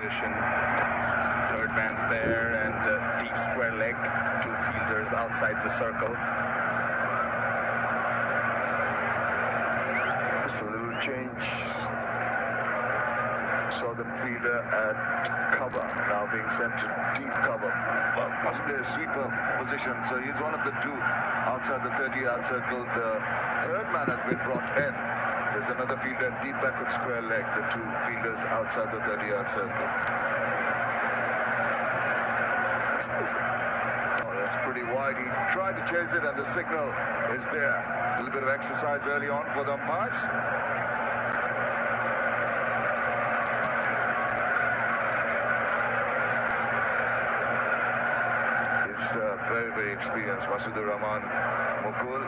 position. Third man's there and deep square leg. Two fielders outside the circle. Just a little change. Saw the fielder at cover, now being sent to deep cover. Well, possibly a sweeper position, so he's one of the two outside the 30-yard circle. The third man has been brought in. There's another fielder deep backward square leg, the two fielders outside the 30-yard circle. Oh, that's pretty wide. He tried to chase it and the signal is there. A little bit of exercise early on for the umpires. Very, very experienced Mashudur Rahman Mukul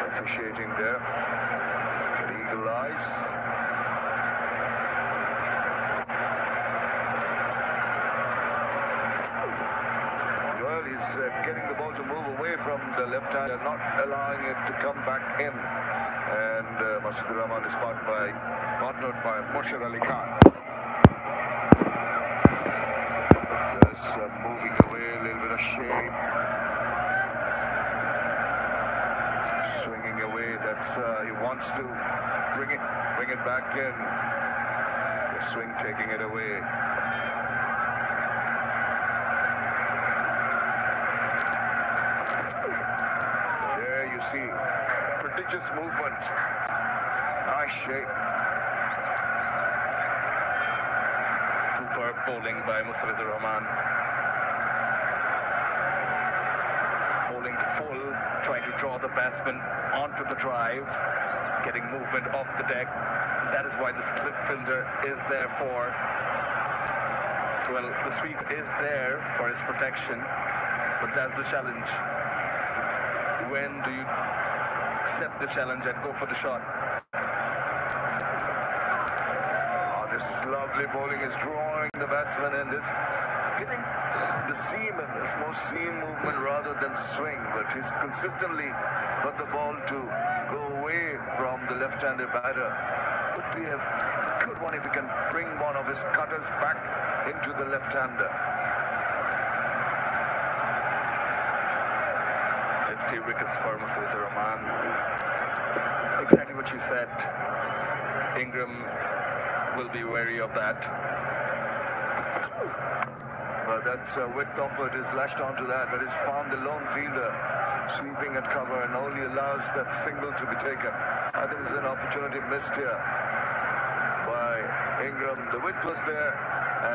officiating there. Eagle eyes. Well, he's getting the ball to move away from the left hand and not allowing it to come back in. And Mashudur Rahman is partnered by Murshid Ali Khan. Moving away, a little bit of shade. Swinging away, that's he wants to bring it back in. The swing taking it away. There you see, prodigious movement. Nice shape. Superb bowling by Mashudur Rahman. Bowling full, trying to draw the batsman onto the drive, getting movement off the deck. That is why the slip fielder is there for. Well, the sweep is there for his protection, but that's the challenge. When do you accept the challenge and go for the shot? This is lovely bowling. Is drawing the batsman in this, getting the seam, and it's more seam movement rather than swing, but he's consistently got the ball to go away from the left-handed batter. Would be a good one if he can bring one of his cutters back into the left-hander. 50 wickets for Mashudur Rahman. Exactly what you said. Ingram will be wary of that. But that's width offered is lashed onto that. That is found the lone fielder sweeping at cover and only allows that single to be taken. I think there's an opportunity missed here by Ingram. The width was there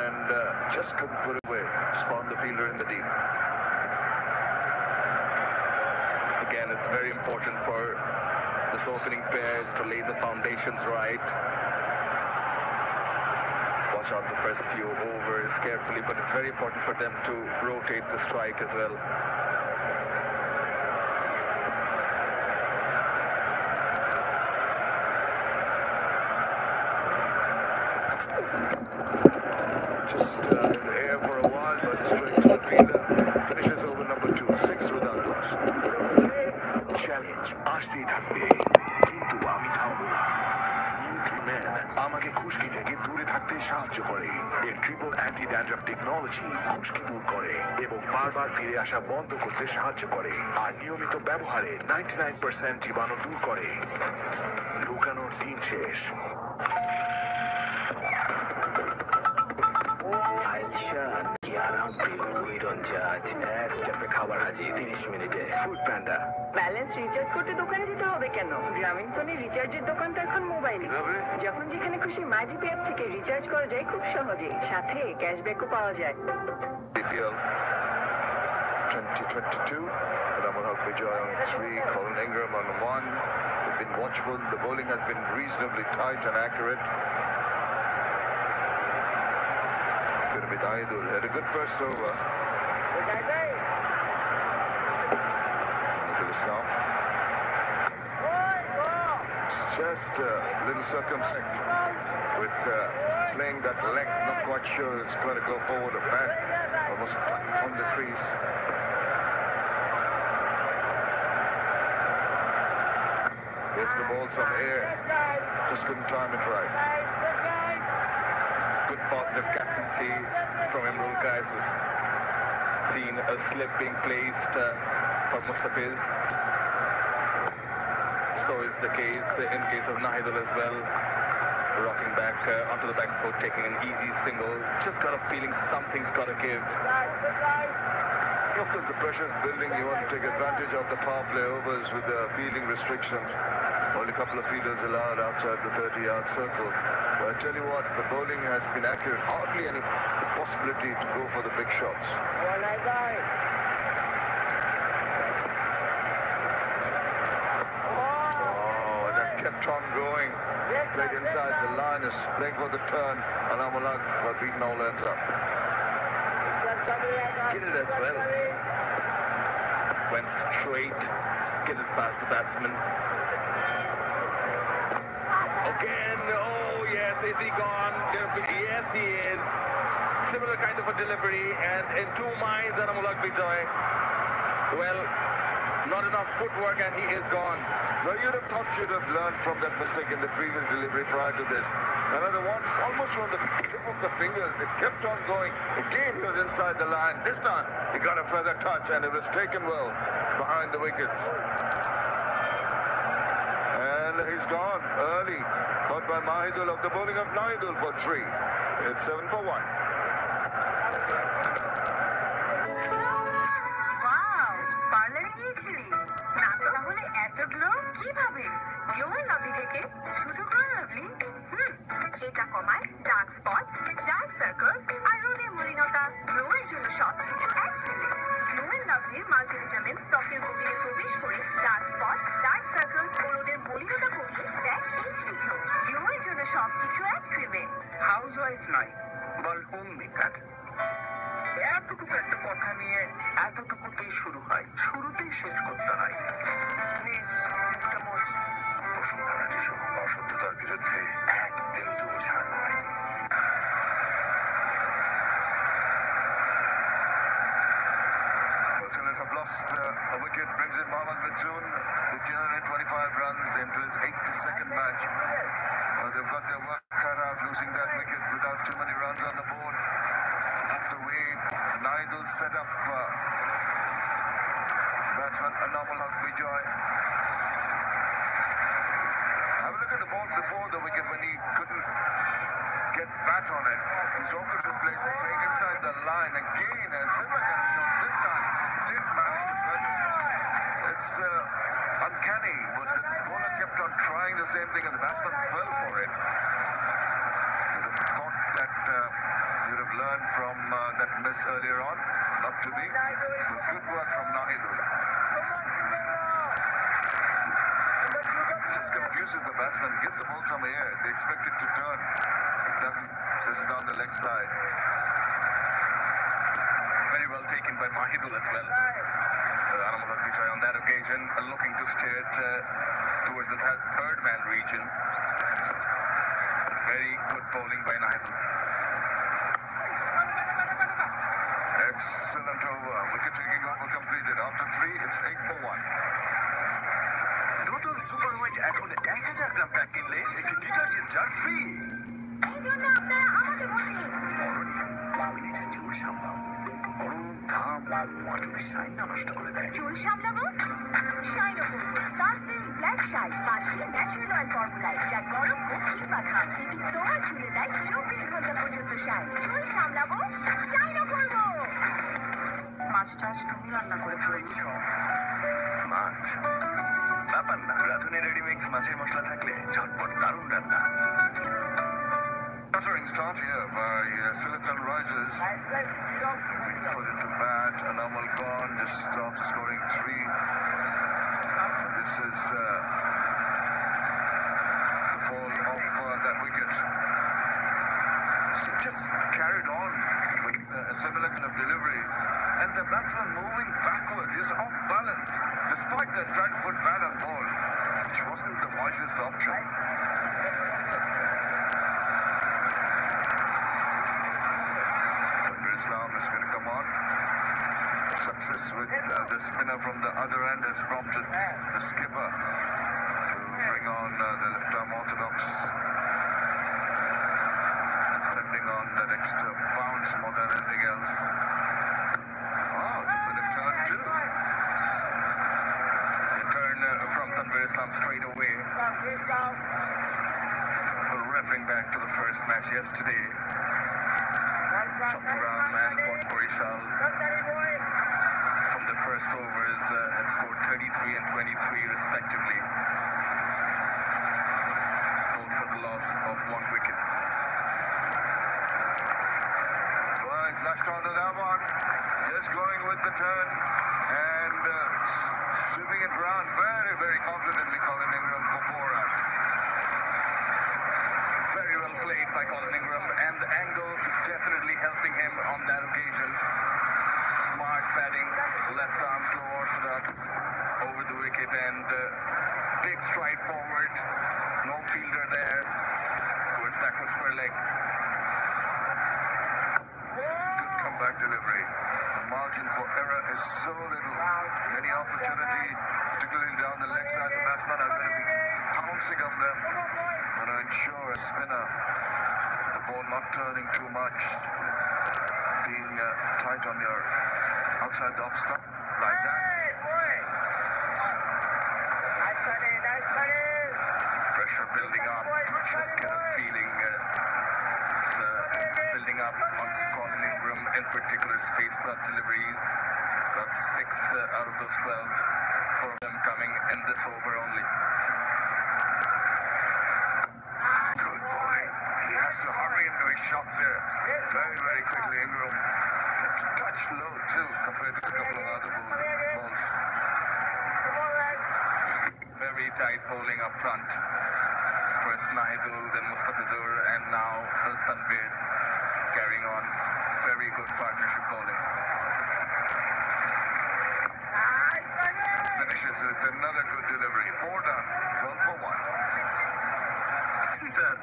and just couldn't put it away. Spawned the fielder in the deep. Again, it's very important for this opening pair to lay the foundations right. Watch out the first few overs carefully, but it's very important for them to rotate the strike as well. Just in the air for a while, but straight to the fielder. Finishes over number 2, 6 without loss. Challenge আসতেই থাকবে, কিন্তু আমি থামবো না। নিউট্রিম্যান আমাকে খুশকি থেকে দূরে থাকতে সাহায্য করে। এর ট্রিপল অ্যান্টি ড্যান্ড্রাফ টেকনোলজি খুশকি দূর করে এবং বারবার ফিরে আসা বন্ধ করতে সাহায্য করে, আর নিয়মিত ব্যবহারে 99% জীবাণু দূর করে। লুকানোর দিন শেষ। খাবার হাজির 30 মিনিটে। Food panda. ব্যালেন্স রিচার্জ করতে দোকানে যেতে হবে কেন? গ্রামীণ ফোনে রিচার্জের দোকান তো এখন মোবাইলে। যখন যেখানে খুশি মাইজিপি অ্যাপ থেকে রিচার্জ করা যায় খুব সহজে, সাথে ক্যাশব্যাকও পাওয়া যায়। IPL 2022. Ramon Hawk-Bijoy on 3, Colin Ingram on 1. They've been watchful. The bowling has been reasonably tight and accurate. Gurmit Aidul had a good first over. Nicholas now. Just a little circumspect with playing that length. Not quite sure it's going to go forward or back. Almost on the crease. Gets the ball some air. Just couldn't time it right. can see from Imrul Kais was seen a slip being placed for Mustafiz. So is the case in case of Nahidul as well. Rocking back onto the back foot, taking an easy single. Just got a feeling something's got to give. Of course, the pressure's building. You want to take advantage of the power play overs with the fielding restrictions. Only a couple of fielders allowed outside the 30-yard circle. But I tell you what, the bowling has been accurate. Hardly any possibility to go for the big shots. Oh, that kept on going. Played inside the line, is playing for the turn. And Amalak got beaten all ends up. Skidded as well. Went straight, skidded past the batsman. Again, oh yes, is he gone? Yes, he is. Similar kind of a delivery, and in two minds, Anamulak Bijoy. Well, not enough footwork, and he is gone. Now, you'd have thought you'd have learned from that mistake in the previous delivery prior to this. Another one, almost from the tip of the fingers. It kept on going. Again, he was inside the line. This time, he got a feather touch, and it was taken well behind the wickets. And he's gone early. Caught by Mahidul of the bowling of Nahidul for 3. It's 7 for 1. এটা কমায় dark spots, dark circles আর রোদের মলিনতা। গ্লোয়ের জন্য সবকিছু এক ফেলে। Glow and লাভলির multivitamin ত্বকের গভীরে প্রবেশ করে ডার্ক স্পটস, ডার্ক সার্কেলস ও রোদের মলিনতা কমিয়ে দেয় এইচডি গ্লো। গ্লোয়ের জন্য সবকিছু এক ক্রিমে। হাউস ওয়াইফ নয়, বল হোম মেকার। এতটুকু একটা কথা নিয়ে এতটুকুতেই শুরু হয়, শুরুতেই শেষ করতে হয়। বসুন্ধরা টিস্যু অসত্যতার বিরুদ্ধে এক বিন্দু ছাড় নয়। Sylhet have lost a wicket, brings in Mohammad Mitchun with 225 runs into his 82nd match. They've got their work cut out, losing that wicket without too many runs on the board. Not the way Nahidul set up batsman Anamulak Bijoy. Have a look at the ball before the wicket when he couldn't get bat on it. He's all good to place it, playing inside the line again, and similar kind of shot this time. Did manage to cut it. It's uncanny, but the bowler kept on trying the same thing, and the batsman fell for it. You'd have thought that you'd have learned from that miss earlier on. Not to be. But good work from Nahidul. Just confuses the batsman. Give the ball some air. They expect it to turn. It doesn't. This is down the leg side. Very well taken by Mahidul as well. Anamulak Bijoy on that occasion looking to steer it towards the third man region. Very good bowling by Nahidul. Excellent over. Wicket taking over completed. After 3, it's 8 for 1. Total super white এখন 1000 গ্রাম pack কিনলে একটি detergent jar free. এই জন্য আপনারা আমাকে বলেন। তুমি নিজের চুল সামলাও। গরম ঘাম তোমার চুলের শাইনটা নষ্ট করে দেয়। চুল সামলাবো? শাইন করবো। সানসিল্ক ব্ল্যাক শাইন 5টি ন্যাচারাল অয়েল ফর্মুলায়, যা গরম হোক কিংবা ঘাম, এটি তোমার চুলে দেয় 24 ঘন্টা পর্যন্ত শাইন। চুল সামলাবো, শাইনও করবো। মাছ টাছ তুমি রান্না করে ফেলেছ। মাছ ব্যাপার না, রাঁধুনি রেডিমিক্স মাছের মশলা থাকলে ঝটপট দারুণ রান্না। Stuttering start here by Sylhet Risers. Put into bat, Anamal gone just after scoring 3. This is the fall of that wicket. He just carried on with a similar kind of delivery, and the batsman moving backwards. He's off balance despite that trying to put bat on ball, which wasn't the wisest option. Islam is going to come on. Success with the spinner from the other end has prompted the skipper to bring on the left-arm orthodox, sending on that extra bounce more than anything else. Oh, but a turn too. A turn from Tanvir Islam straight away. Referring back to the first match yesterday. Chokram and Borishal from the first overs had scored 33 and 23 respectively. Both for the loss of 1 wicket. Well, he's lashed onto that one. Just going with the turn and sweeping it round very, very confidently, Colin Ingram for 4 runs. Very well played by Colin Ingram, and the angle definitely helping him on that occasion. Smart batting, left arm slow orthodox over the wicket, and big stride forward. No fielder there. Towards backward square leg. Good comeback delivery. The margin for error is so little. Any opportunity, particularly down the leg side, the batsman are going to be pouncing on them. Want to ensure a spinner, the ball not turning too much, being tight on your outside the off stump like that. Pressure building up. Just get a feeling it's building up on Colin Ingram, in particular his face blood deliveries. Got 6 out of those 12 for them coming in this over only. Good boy. He has to hurry into his shot there. Very, very quickly, Ingram. Kept a touch low too compared to a couple of other balls. Very tight bowling up front. First Nahidul, then Mustafizur, and now Tanvir carrying on. Very good partnership bowling. Finishes with another good delivery. 4 done. 12 for 1. Sir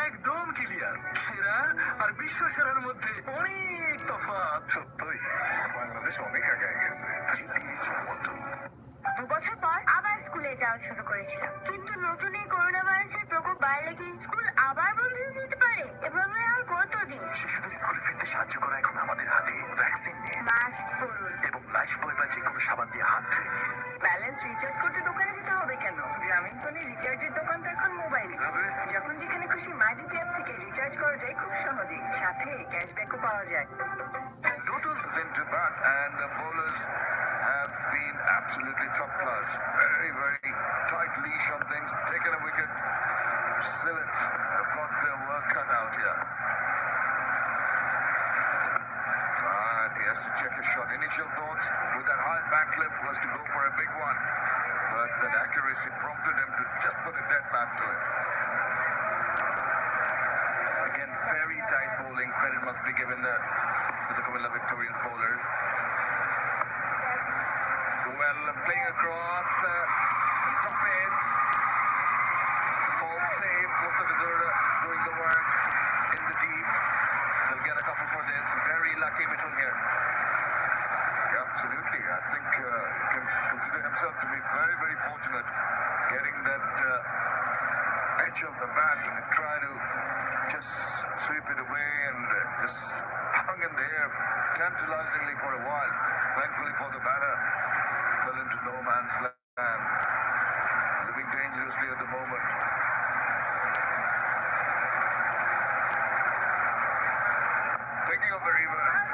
একদম clear সেরা আর বিশ্ব সেরার মধ্যে অনেক তফাৎ সত্যই বাংলাদেশ অনেক আগায় গেছে বন্ধু 2 বছর পর আবার স্কুলে যাওয়া শুরু করেছিলাম, কিন্তু নতুন এই করোনা ভাইরাসের প্রকোপ বাড়লে কি স্কুল আবার বন্ধ হয়ে যেতে পারে? এভাবে আর কতদিন? শিশুদের স্কুলে ফিরতে সাহায্য করা এখন আমাদের হাতে। ভ্যাকসিন নিয়ে মাস্ক পরুন এবং লাইফ বয় বা যে কোনো সাবান দিয়ে হাত ধুয়ে নিন। ব্যালেন্স রিচার্জ করতে দোকানে যেতে হবে কেন? গ্রামীণ ফোনে রিচার্জের দোকান তো এখন মোবাইলে। যখন যেখানে খুশি মাঝি অ্যাপ থেকে রিচার্জ করা যায় খুব সহজেই, সাথে ক্যাশব্যাকও পাওয়া যায়। Noodles into bat and the bowlers have been absolutely top class. Very, very tight leash on things. Taken a wicket. Sylhet have got their work cut out here. And he has to check his shot. Initial thoughts with that high back clip was to go for a big one. But that accuracy prompted him to just put a dead bat to it. Again, very tight bowling. Credit must be given to the Comilla Victorian bowlers. Well, playing across top edge. Ball safe. Mustafizur doing the work in the deep. They'll get a couple for this. Very lucky Mitchell here. Yeah, absolutely. I think he can consider himself to be very, very fortunate getting that edge of the bat and try to just sweep it away and just hung in the air tantalizingly for a while. Thankfully for the batter, fell into no man's land, living dangerously at the moment. Thinking of the reverse,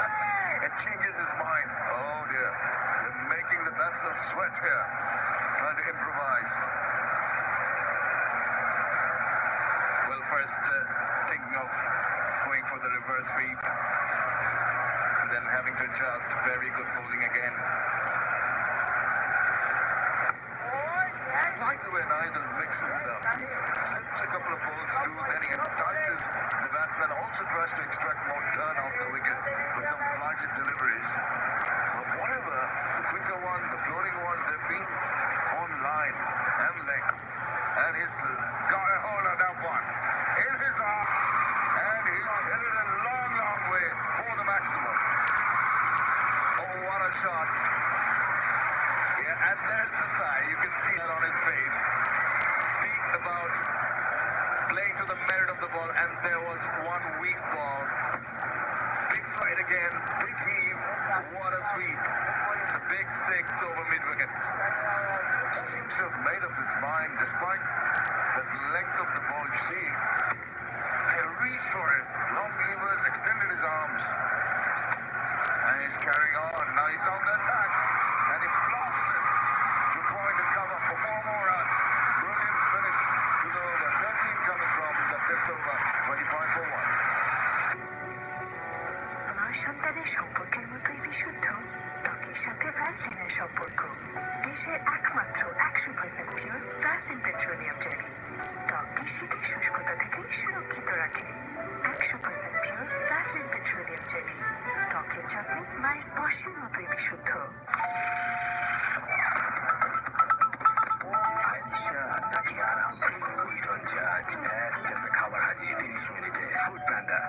it changes his mind. Oh dear, they're making the batsman sweat here, trying to improvise. Well, first thinking of going for the reverse sweep, and then having to adjust. Very good bowling again. Like the way Nigel mixes it up. Sips a couple of balls through, then he entices the batsman, also tries to extract more turn off the wicket with some flagged deliveries. But whatever, the quicker one, the floating ones, they've been on line and length. And he's got a hold of that one in his arm, and he's hit it a long, long way for the maximum. Oh, what a shot. Yeah, and there's the sigh. You can see that on his face. Speak about playing to the merit of the ball, and there was one weak ball. Big for it. Long Levers extended his arms. And he's carrying on. Now he's on the attack. And he blasts it to point and cover for 4 more runs. Brilliant finish to the over. 13 coming from the 5th over. 25 for 1. মা সন্তানের সম্পর্কের মতোই বিশুদ্ধ ত্বকের সাথে ভ্যাসলিনের সম্পর্ক। দেশের একমাত্র 100% পিওর ভ্যাসলিন পেট্রোলিয়াম জেলি ত্বককে শীতের শুষ্কতা থেকে সুরক্ষিত রাখে। 100% পিওর ভ্যাসলিন পেট্রোলিয়াম জেলি ত্বকের যত্নে মায়ের স্পর্শের মতোই বিশুদ্ধ। আয়শা নাকি আরাম উই ডোন্ট জাজ একটা খাবার হাজিয়ে 30 মিনিটে ফুড প্যান্ডা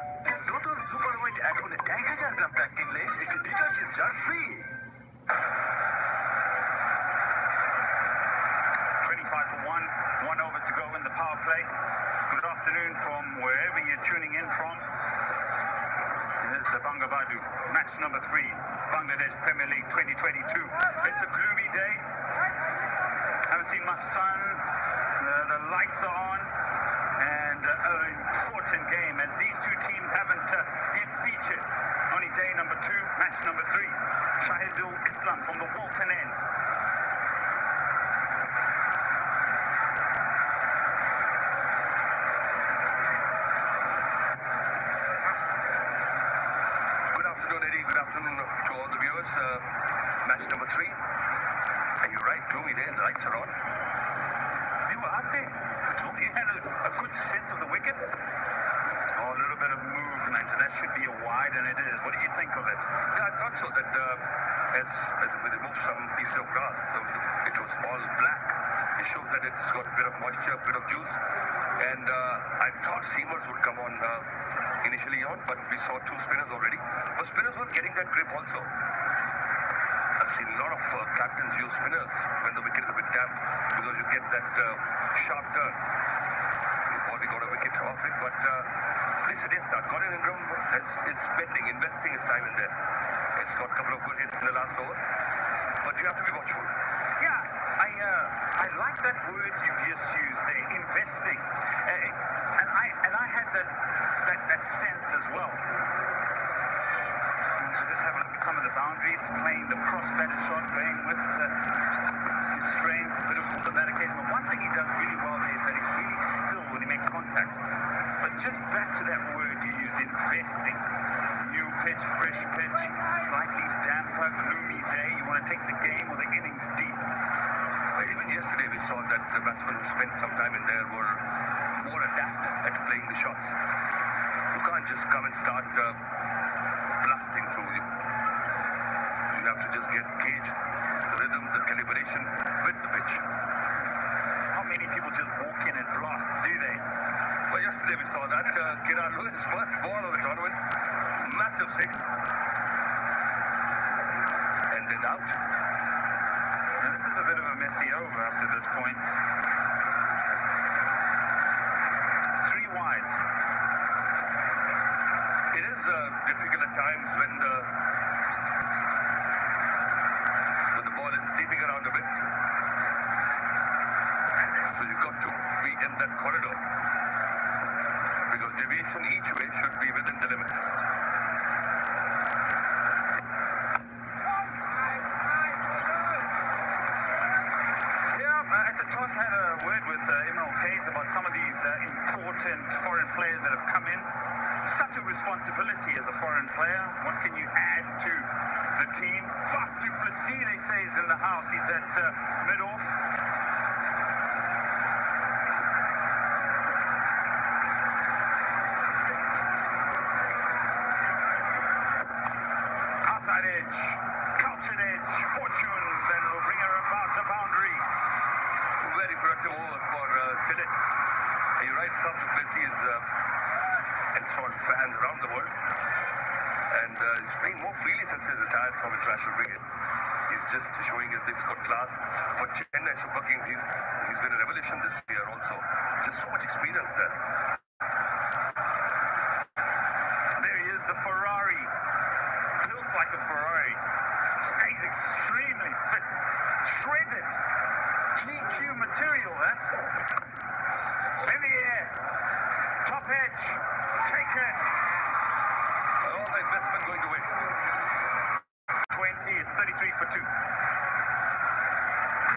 নতুন সুপার ওয়েট এখন 1000 গ্রাম প্যাক কিনলে একটি detergent jar free 25 for 1 over to go in the power play. Good afternoon from wherever you're tuning in from. Here's the Bangabadu, match number 3, Bangladesh Premier League 2022. It's a gloomy day. Haven't seen much sun. The lights are on. And an important game as these two teams haven't yet featured. Only day number 2, match number 3. Shahidul Islam from the Walton end. Good afternoon, Eddie. Good afternoon to all the viewers. Match number 3. And you're right, gloomy day. The lights are on. You were out there. You had a good sense of the wicket. Oh, a little bit of movement. That should be a wide, and it is. What do you think of it? Yeah, I thought so. That as we removed some piece of grass, it was all black. It shows that it's got a bit of moisture, a bit of juice. And I thought seamers would come on initially on, but we saw 2 spinners already. But spinners were getting that grip also. I've seen a lot of captains use spinners when the wicket is a bit damp because you get that sharp turn. He's already got a wicket off it, but please today start. Gordon Ingram is spending, investing his time in there. He's got a couple of good hits in the last over, but you have to be watchful. Yeah, I like that word you just used there, investing. And I had that sense as well. So just have a look at some of the boundaries, playing the cross-batted shot, playing with his strength, a bit of automatic occasion. But one thing he does really well there is that he's really still when he makes contact. But just back to that word you used, investing. New pitch, fresh pitch, slightly damper, gloomy day. You want to take the game or the innings deep. Well, even yesterday we saw that the batsmen who spent some time in there were more adept at playing the shots. You can't just come and start blasting through you. You have to just get gauge the rhythm, the calibration with the pitch. How many people just walk in and blast, do they? Well, yesterday we saw that. Kiran Lewis, first ball of the tournament, massive 6. And then out. Now, this is a bit of a messy over after this point. 3 wides. It is difficult at times when the ball is seeping around a bit. So you've got to be in that corridor. Because deviation each way should be within the limit. At the toss, had a word with Imran Kayes about some of these important foreign players that have come in. Such a responsibility as a foreign player. What can you add to the team? Faf du Plessis, they say, is in the house. He's at mid-off. Outside edge, cultured edge, fortune, then will bring her about a boundary. Very productive over for Sylhet. You're right, Faf du Plessis is enthralled fans around the world. And he's playing more freely since he's retired from international cricket. He's just showing his disco class. For Chennai Super Kings, he's been a revelation this year also. Just so much experience there. There he is, the Ferrari. Built like a Ferrari. Stays extremely fit. Shredded. GQ material, that. In the air. Top edge. Takes again. All the investment going to waste. 20 is 33 for 2.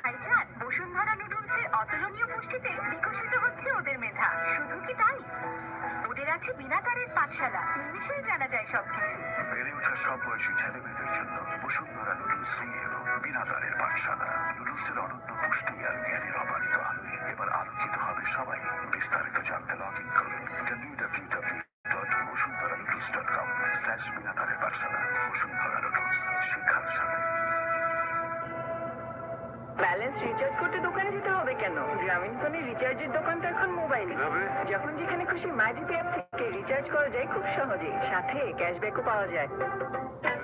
ভাইজান বসুন্ধরা নুডলসের অতুলনীয় পুষ্টিতে বিকশিত হচ্ছে ওদের মেধা। শুধু কি তাই, ওদের আছে বিনা তারের পাঠশালা। নিমিশেই জানা যায় সবকিছু। বেড়ে ওঠা সব বয়সী ছেলে মেয়েদের জন্য বসুন্ধরা নুডলস নিয়ে এলো বিনা তারের পাঠশালা। নুডলসের অনন্য পুষ্টি আর জ্ঞানের অবারিত আলোয় এবার আলোকিত হবে সবাই। বিস্তারিত জানতে লগ ইন করুন www.বসুন্ধরানুডলস.com/বিনা তারের পাঠশালা। বসুন্ধরা নুডলস, শিক্ষার সাথে। ব্যালেন্স রিচার্জ করতে দোকানে যেতে হবে কেন? গ্রামীণ ফোনের রিচার্জের দোকান তো এখন মোবাইলে। যখন যেখানে খুশি মাজিপি অ্যাপ থেকে রিচার্জ করা যায় খুব সহজে, সাথে ক্যাশব্যাকও পাওয়া যায়।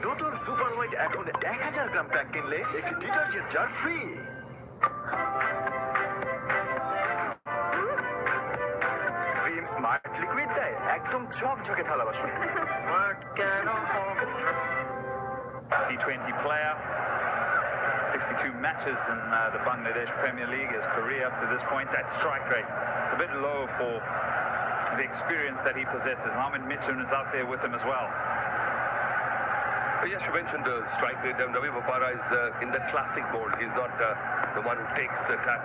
নতুন সুপার হোয়াইট এখন 1000 গ্রাম প্যাক কিনলে একটি detergent jar free. Vim smart liquid দেয় একদম ঝকঝকে থালা বাসন। স্মার্ট কেন হবে? T20 player. 62 matches in the Bangladesh Premier League. His career up to this point, that strike rate a bit low for the experience that he possesses. Mohamed Mitchell is out there with him as well. Yes, you mentioned the strike rate. Ravi Bopara is in the classic mold. He's not the one who takes the attack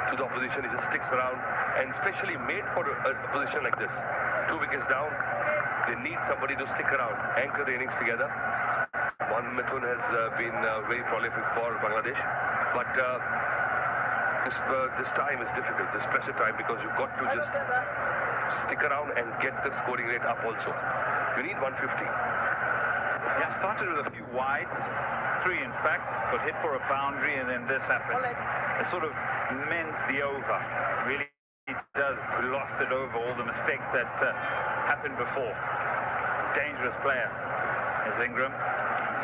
to the opposition. He just sticks around, and especially made for a position like this. 2 wickets down, they need somebody to stick around, anchor the innings together. Mithun has been very prolific for Bangladesh, but this time is difficult, this pressure time, because you've got to just stick around and get the scoring rate up also. You need 150. Yeah, started with a few wides, 3 in fact, but hit for a boundary, and then this happens. It sort of mends the over. Really does gloss it over all the mistakes that happened before. Dangerous player is Ingram.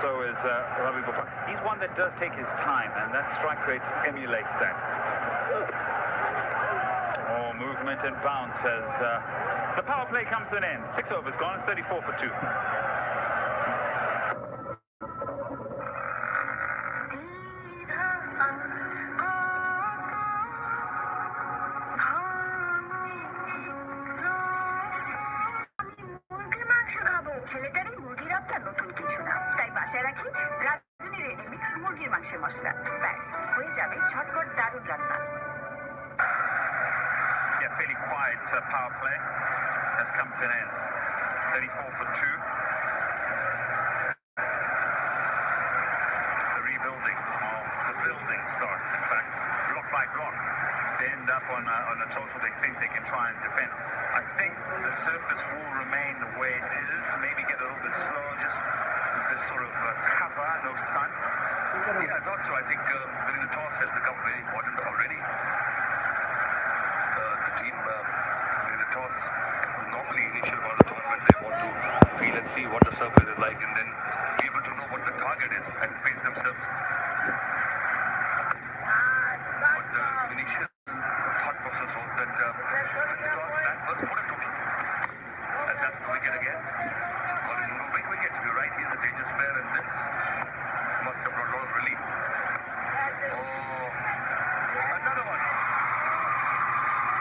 So is Ravi Bopara. He's one that does take his time, and that strike rate emulates that. Oh, movement and bounce as the power play comes to an end. 6 overs gone, it's 34 for 2. ছেলেটারই মুরগির আপটা নতুন কিছু না, তাই বাসায় রাখি রাঁধুনি ready mix মুরগির মাংসের মশলা। ব্যাস হয়ে যাবে ঝটপট দারুণ রান্না। Yeah, fairly quiet power play has come to an end. 34 for 2. The rebuilding of the building starts, in fact, block by block. Stand up on a total they think they can try and defend. I think the surface will remain the way it is, maybe get a little bit slower, just with this sort of cover, no sun. Yeah, I thought so. I think winning the toss has become very important already. The team winning the toss, normally initial part of the tournament, they want to feel and see what the surface is like, and then be able to know what the target is and face themselves. But the initial thought process was that the toss bat first put a total. And that's the wicket again. Well, no big wicket. You're right, he's a dangerous player, and this must have brought a lot of relief. Oh, another one.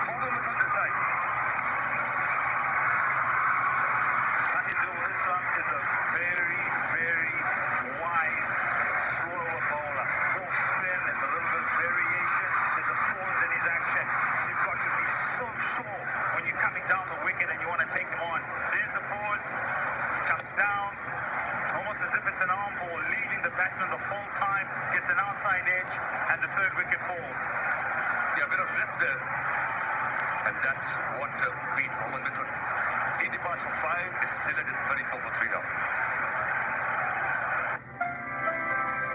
Follow Mithun this time. Mahidul Islam is a very, very wise slower bowler. Full spin and a little bit of variation. There's a pause in his action. You've got to be so sure when you're coming down the wicket and you want to take him on. There's the pause. Comes down. Almost as if it's an arm ball, leaving the batsman the whole time. Gets an outside edge and the third wicket falls. Yeah, a bit of drift there. And that's what beat Mohamed Mithun. 80 past for 5. This Sylhet is 34 for 3 now.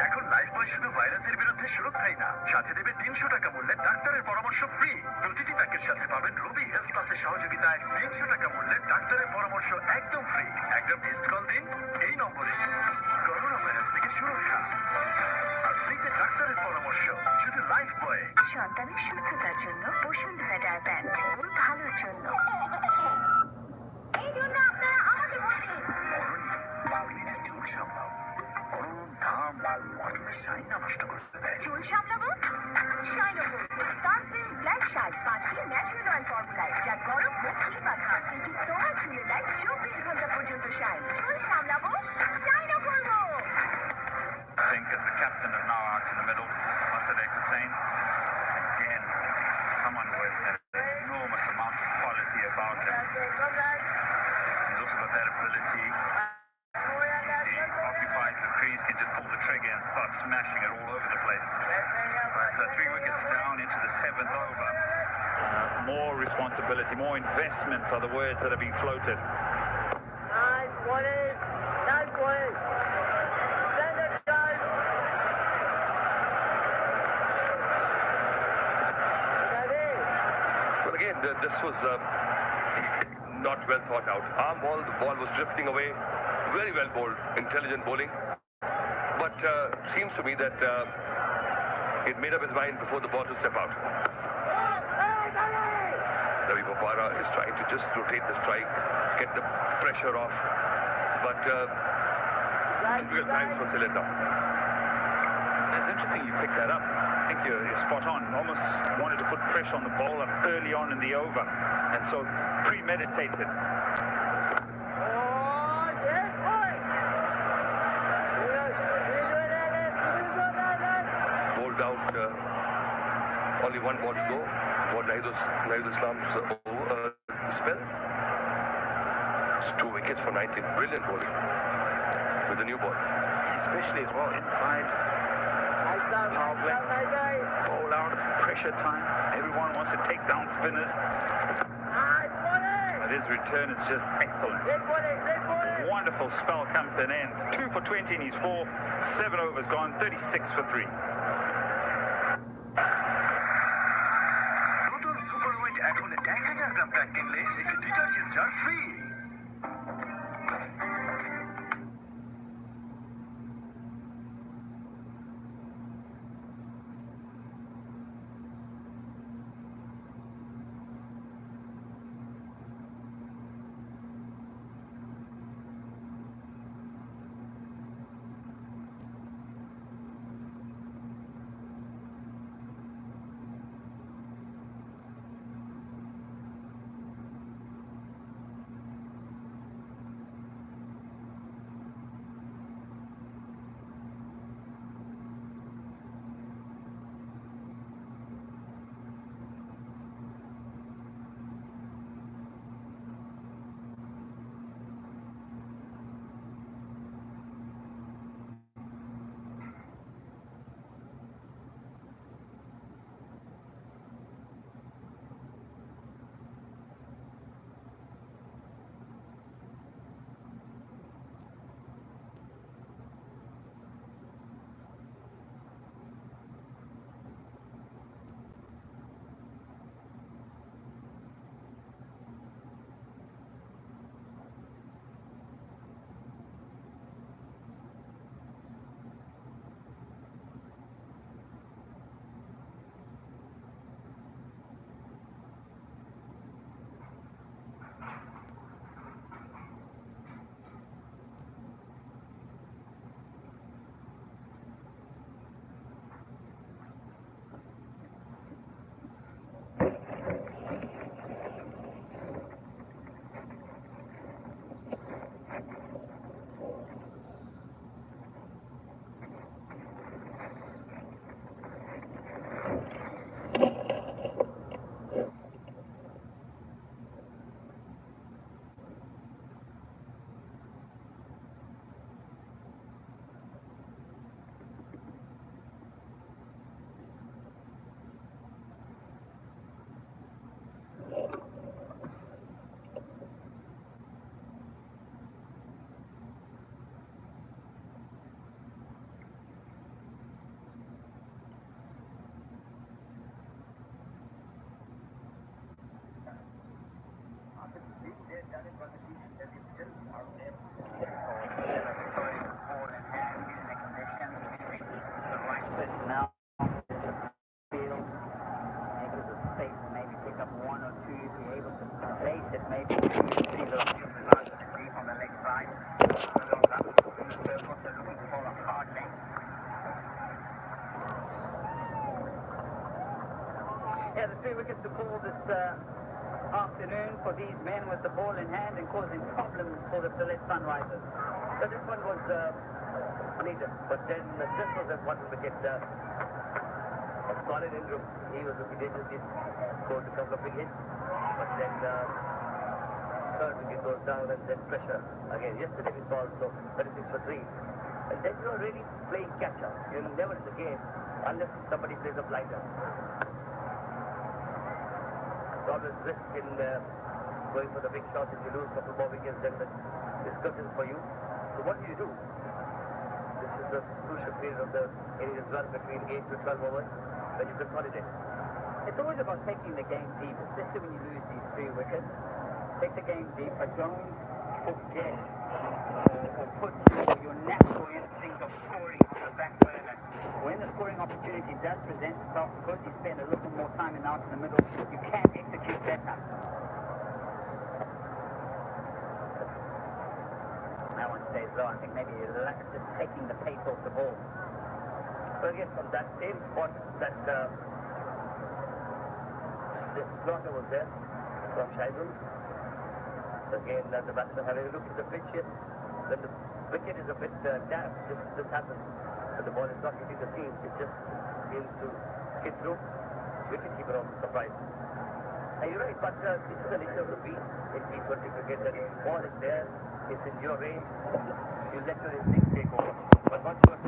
এখন life বয় শুধু ভাইরাসের বিরুদ্ধে সুরক্ষাই না, সাথে দেবে 300 টাকা মূল্যের ডাক্তারের পরামর্শ ফ্রি। প্রতিটি প্যাকের সাথে পাবেন রবি হেলথ প্লাসের সহযোগিতায় 300 টাকা মূল্যের ডাক্তারের পরামর্শ একদম ফ্রি। একটা মিসড কল দিন এই নম্বরে। করোনা ভাইরাস থেকে সুরক্ষা আর ফ্রিতে ডাক্তারের পরামর্শ শুধু লাইফ বয়ে। সন্তানের সুস্থতার জন্য বসুন্ধরা ডায়ার ব্যান্ড, ওর ভালোর জন্য। এই জন্য আপনারা আমাকে বলবেন তুমি নিজের চুল সামলাও। গরম ঘাম অর্জনের শাইনা নষ্ট করতে দেয়। চুল সামলাবো শাইনো সানসিল্ক ব্ল্যাক শাইন 5টি ন্যাচারাল অয়েল ফর্মুলায়, যা গরম হোক কিংবা ঘাম, এটি তোমার চুলে দেয় চোখ ability. He occupies the crease, can just pull the trigger and start smashing it all over the place. So 3 wickets down into the 7th over. More responsibility, more investments are the words that are being floated. Nice bowling. Nice bowling. Standard guys. Well, again, this was not well thought out. Arm ball, the ball was drifting away. Very well bowled, intelligent bowling. But seems to me that it made up his mind before the ball to step out. Ravi Bopara is trying to just rotate the strike, get the pressure off. But difficult times for Sylhet now. It's interesting you picked that up. I think you're spot on. Almost wanted to put pressure on the bowler early on in the over. And so premeditated. Bowled out, only one ball to go for Naeed Islam's spell. It's 2 wickets for 19. Brilliant bowling with the new ball. Especially as well inside. Power play. Bowl out, pressure time. Everyone wants to take down spinners. But his return is just excellent. Wonderful spell comes to an end. 2 for 20 in his 4. 7 overs gone, 36 for 3. নতুন super wait এখন 1000 গ্রাম pack কিনলে একটি detergent jar free. Yeah, the 3 wickets to fall this afternoon for these men with the ball in hand and causing problems for the Sylhet Sunrisers. So this one was needed, but then this was a 1 wicket. A solid Ingram. He did scored a couple of wickets, but then third wicket goes down and then pressure again. Yesterday we saw also 36 for 3. And then you are really playing catch-up. You're never in the game unless somebody plays a blinder. It's always risk in going for the big shot. If you lose a couple more wickets, then the discussion for you. So what do you do? This is the crucial period of the inning as well, between 8 to 12 overs, when you consolidate. It's always about taking the game deep, especially when you lose these 3 wickets. Take the game deep, but don't forget or put your natural instinct of scoring on the back burner. When the scoring opportunity does present itself, because you spend a little more time out in the middle, you can execute better. That one stays low. I think maybe just taking the pace off the ball. So again, from that same spot that the slaughter was there from Shaidul. Again, the batsman having a look at the pitch here. When the wicket is a bit damp, this happens. And the ball is not hitting the seam, it just seems to skid through. Wicketkeeper also surprised. And you're right, but this is the nature of the beat in T20 cricket, that if the ball is there, it's in your range, you let your instinct take over. But once you are